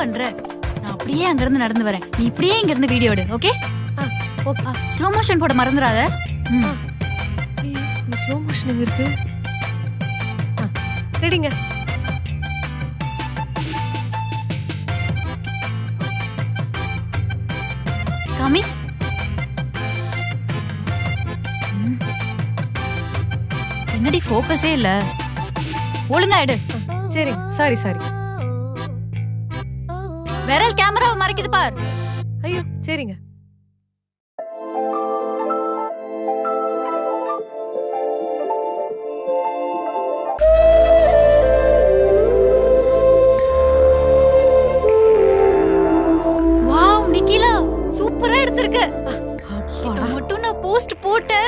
பண்ற? நான் அப்படியே அங்க இருந்து நடந்து வரேன், நீ இப்படியே இங்க இருந்து வீடியோ எடு. Okay okay. ஸ்லோ மோஷன் போட மறந்துடாத. இந்த ஸ்லோ மோஷன் எங்க இருக்கு? ரெடிங்க. காமி. என்னடி ஃபோக்கஸே இல்ல, ஒழுங்கா எடு. சரி, சாரி சாரி. விரல் கேமராவை மறைக்குது பார். ஐயோ சரிங்க. வாவ் நிக்கிலா, சூப்பரா எடுத்திருக்க. இத மட்டும் நான் போஸ்ட் போட்டு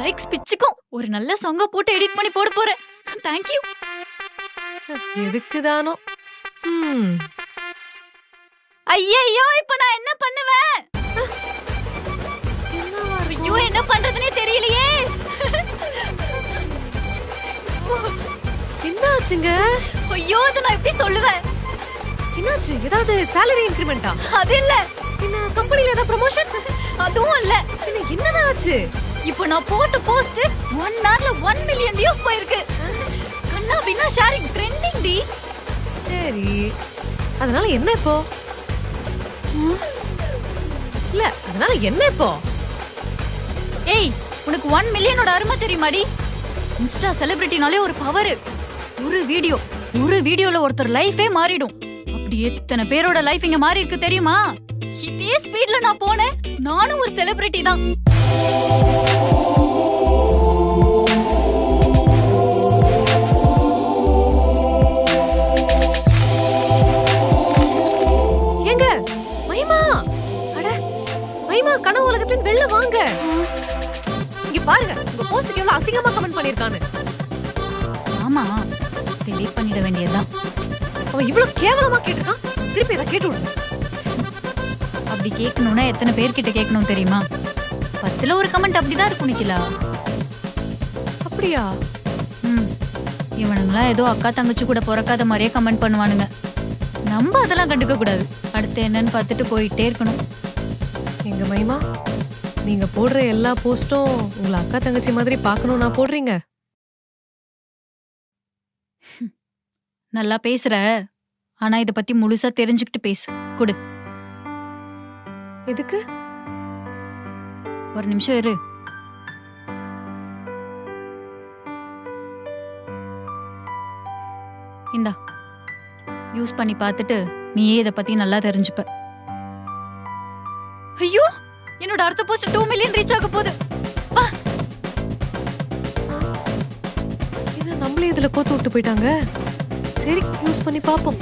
லைக்ஸ் பிச்சுக்கும். ஒரு நல்ல சாங்கா போட்டு எடிட் பண்ணி போட போறேன். Thank you. எதுக்குதானோ? ஐயோ, இப்ப நான் என்ன பண்ணுவேன்? ஐயோ, என்ன பண்றதுனே தெரியலையே. என்ன ஆச்சுங்க? ஐயோ, இத நான் எப்படி சொல்லுவேன்? என்னாச்சு? ஏதாவது salary incrementா? அது இல்ல. என்ன கம்பெனில ஏதாவது ப்ரமோஷன்? அதுவும் இல்ல. என்னதான் ஆச்சு? இப்போ நான் போட்ட போஸ்ட் 1 hourல 1 million வியூஸ் போயிருக்கு. கண்ணா பின்னா ஷேரிங் ட்ரெண்டிங் டி. சரி, அதனால என்ன இப்போ? இல்ல, அதனால என்ன இப்போ? ஏய், உனக்கு 1 மில்லியனோட அருமை தெரியுமாடி? இன்ஸ்டா செலிபிரிட்டினாலே ஒரு பவர். ஒரு வீடியோல ஒருத்தர் லைஃபே மாறிடும். அப்படி எத்தனை பேரோட லைஃப் இங்க மாறி இருக்கு தெரியுமா? இதே ஸ்பீட்ல நான் போனேன், நானும் ஒரு செலிபிரிட்டி தான். ஏங்க மகிமா, அட மகிமா, கனவு உலகத்தின் வெளில வாங்க. இங்க பாருங்க, உங்க போஸ்ட்க்கு எவ்வளவு அசிங்கமா கமெண்ட் பண்ணிருக்கானு. ஆமா, டெலீட் பண்ணிட வேண்டியதுதான். அவன் இவ்வளவு கேவலமா கேட்டிருக்கான், திருப்பி இதை கேட்டு விடு. அப்படி கேட்கணும்னா எத்தனை பேர்கிட்ட கேட்கணும் தெரியுமா? 10ல ஒரு கமெண்ட் அப்படிதான் இருக்கும் நிக்கிலா. அப்படியா? இவனுங்களா ஏதோ அக்கா தங்கச்சி கூட பிறக்காத மாதிரியே கமெண்ட் பண்ணுவானுங்க. நம்ம அதெல்லாம் கண்டுக்க கூடாது. அடுத்து என்னன்னு பார்த்துட்டு போயிட்டே இருக்கணும். எங்க மகிமா, நீங்க போடுற எல்லா போஸ்டும் உங்களை அக்கா தங்கச்சி மாதிரி பார்க்கணும் நான் போடுறீங்க. நல்லா பேசுற, ஆனா இத பத்தி முழுசா தெரிஞ்சுக்கிட்டு பேசு. குடு. எதுக்கு? ஒரு நிமிஷம் இரு. இந்தா, யூஸ் பண்ணி பார்த்துட்டு நீயே இத பத்தி நல்லா தெரிஞ்சுப்ப. ஐயோ, என்னோட அடுத்த போஸ்ட் 2 மில்லியன் ரீச் ஆக போகுது. என்ன நம்மளே இதுல கோத்து விட்டு போயிட்டாங்க. சரி, யூஸ் பண்ணி பாப்போம்.